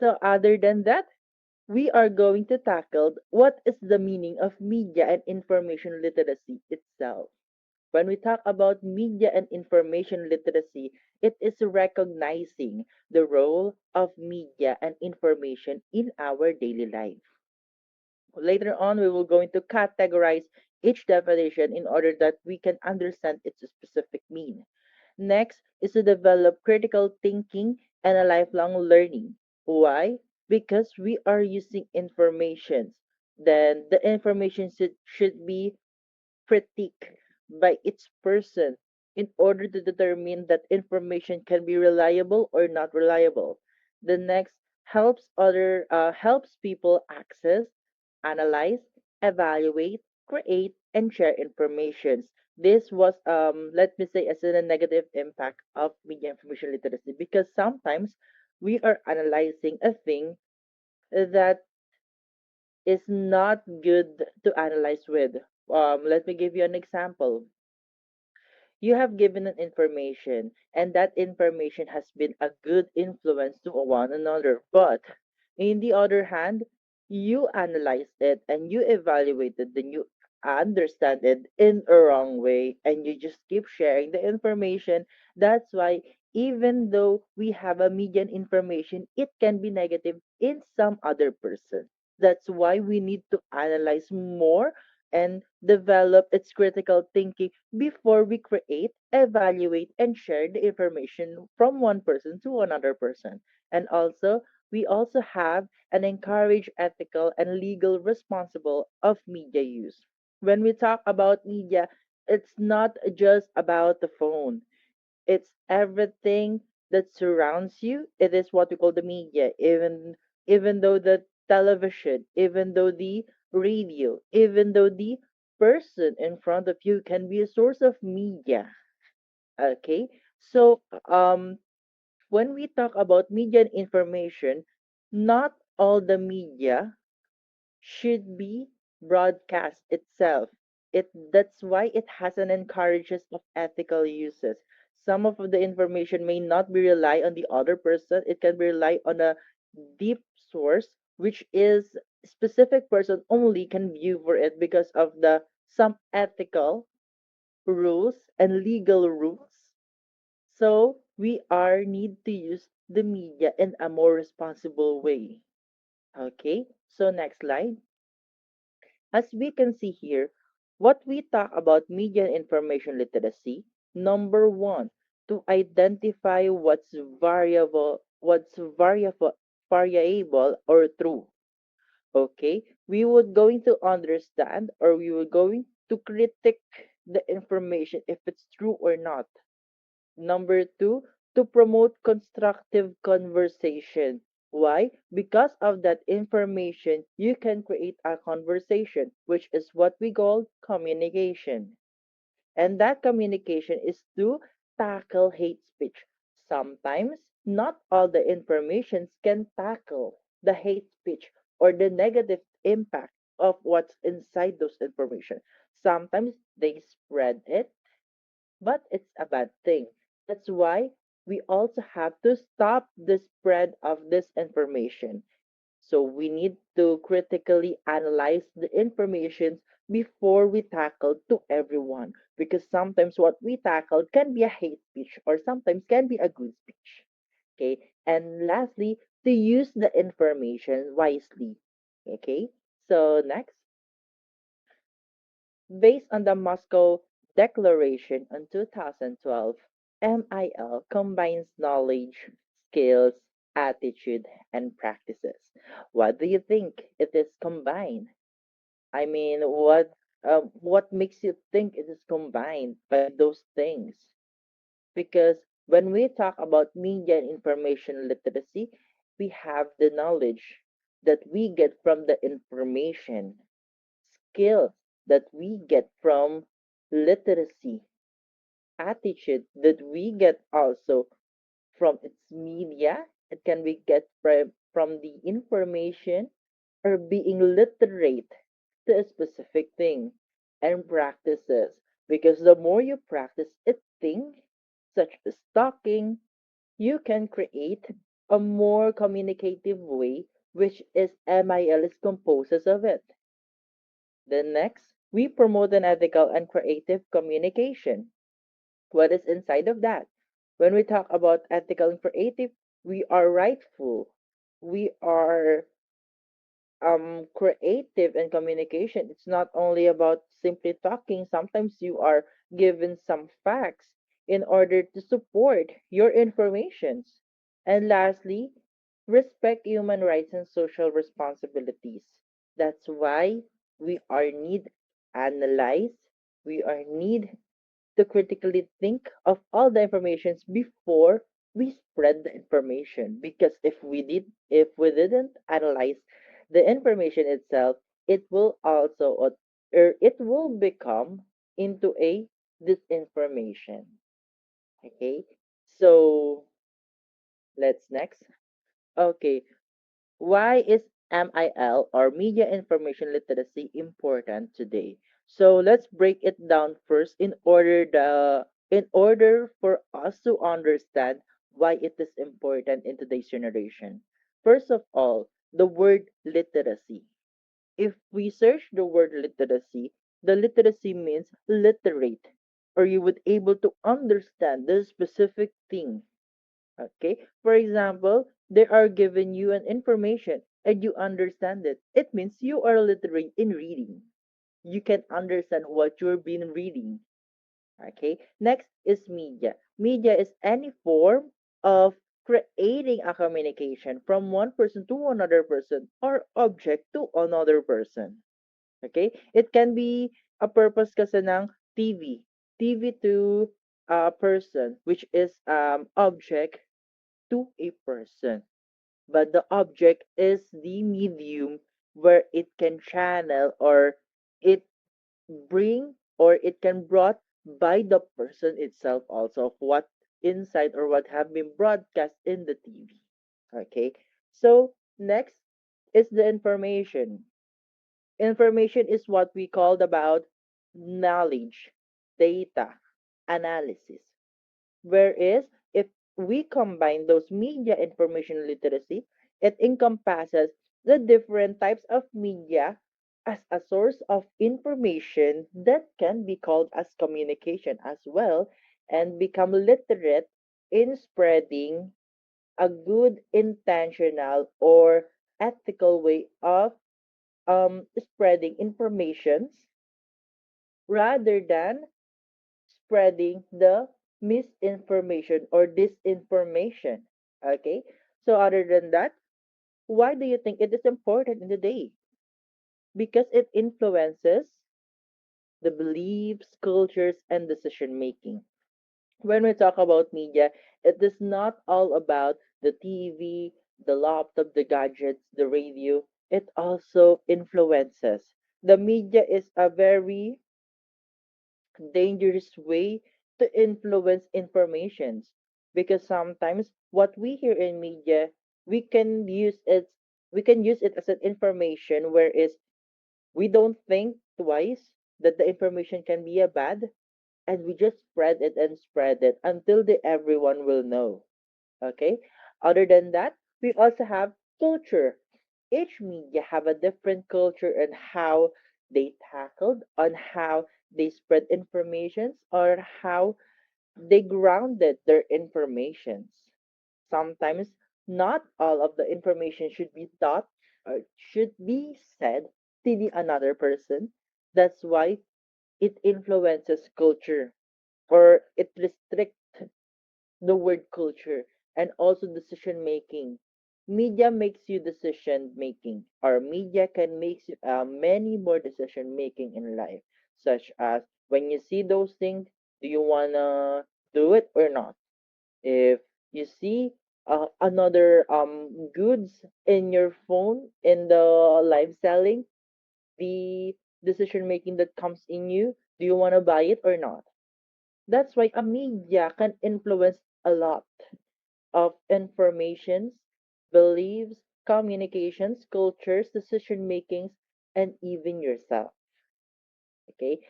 So other than that, we are going to tackle what is the meaning of media and information literacy itself. When we talk about media and information literacy, it is recognizing the role of media and information in our daily life. Later on, we will going to categorize each definition in order that we can understand its specific meaning. Next is to develop critical thinking and a lifelong learning. Why? Because we are using information. Then the information should be critiqued by each person in order to determine that information can be reliable or not reliable. The next helps people access, analyze, evaluate, create, and share information. This was let me say as a negative impact of media information literacy because sometimes we are analyzing a thing that is not good to analyze with. Let me give you an example. You have given an information, and that information has been a good influence to one another. But in the other hand, you analyzed it and you evaluated, then you understand it in a wrong way, and you just keep sharing the information. That's why even though we have a median information, it can be negative in some other person. That's why we need to analyze more and develop its critical thinking before we create, evaluate, and share the information from one person to another person. And also, we also have and encourage ethical and legal responsible of media use. When we talk about media, it's not just about the phone. It's everything that surrounds you. It is what we call the media. Even though the television, even though the radio, even though the person in front of you can be a source of media. Okay? So when we talk about media and information, not all the media should be broadcast itself. That's why it has an encourages of ethical uses. Some of the information may not be rely on the other person. It can be rely on a deep source, which is specific person only can view for it because of the some ethical rules and legal rules. So we are need to use the media in a more responsible way. Okay, so next slide. As we can see here, what we talk about media and information literacy, number one, to identify variable or true. Okay, we would going to understand or we were going to critique the information if it's true or not. Number two, to promote constructive conversation. Why? Because of that information, you can create a conversation, which is what we call communication. And that communication is to tackle hate speech. Sometimes, not all the informations can tackle the hate speech or the negative impact of what's inside those information. Sometimes they spread it but it's a bad thing. That's why we also have to stop the spread of this information. So we need to critically analyze the information before we tackle to everyone because sometimes what we tackle can be a hate speech or sometimes can be a good speech. Okay? And lastly, to use the information wisely. Okay? So next, based on the Moscow Declaration in 2012, MIL combines knowledge, skills, attitude, and practices. What do you think it is combined? I mean, what makes you think it is combined by those things? Because when we talk about media and information literacy, we have the knowledge that we get from the information, skills that we get from literacy, attitude that we get also from its media. It can be get from the information or being literate to a specific thing and practices. Because the more you practice a thing, such as talking, you can create a more communicative way, which is MIL is composes of it. Then next, we promote an ethical and creative communication. What is inside of that? When we talk about ethical and creative, we are rightful. We are creative in communication. It's not only about simply talking. Sometimes you are given some facts in order to support your informations. And lastly, respect human rights and social responsibilities. That's why we are need analyze, we are need to critically think of all the informations before we spread the information, because if we didn't analyze the information itself, it will also or it will become into a disinformation. Okay, so let's next. Okay, why is MIL or media information literacy important today? So let's break it down first in order for us to understand why it is important in today's generation. First of all, the word literacy. If we search the word literacy, the literacy means literate, or you would able to understand the specific thing. Okay, for example, they are giving you an information and you understand it. It means you are literate in reading. You can understand what you're been reading. Okay, next is media. Media is any form of creating a communication from one person to another person or object to another person. Okay, it can be a purpose kasi ng TV. TV to a person, which is object to a person, but the object is the medium where it can channel or it bring or it can brought by the person itself also of what inside or what have been broadcast in the TV. Okay, so next is the information. Information is what we called about knowledge, data, analysis. Whereas if we combine those media information literacy, it encompasses the different types of media as a source of information that can be called as communication as well, and become literate in spreading a good intentional or ethical way of spreading informations rather than spreading the misinformation or disinformation. Okay, so other than that, why do you think it is important in the day? Because it influences the beliefs, cultures, and decision making. When we talk about media, it is not all about the TV, the laptop, the gadgets, the radio. It also influences. The media is a very dangerous way to influence informations, because sometimes what we hear in media, we can use it as an information, whereas we don't think twice that the information can be a bad, and we just spread it until the everyone will know. Okay, other than that, we also have culture. Each media have a different culture and how they tackled on how they spread informations or how they grounded their informations. Sometimes not all of the information should be taught or should be said to the another person. That's why it influences culture, or it restricts the word culture, and also decision making. Media makes you decision making, or media can make you many more decision making in life, such as when you see those things, do you wanna do it or not? If you see another goods in your phone in the live selling, the decision making that comes in you, do you wanna buy it or not? That's why a media can influence a lot of informations, beliefs, communications, cultures, decision makings, and even yourself. Okay.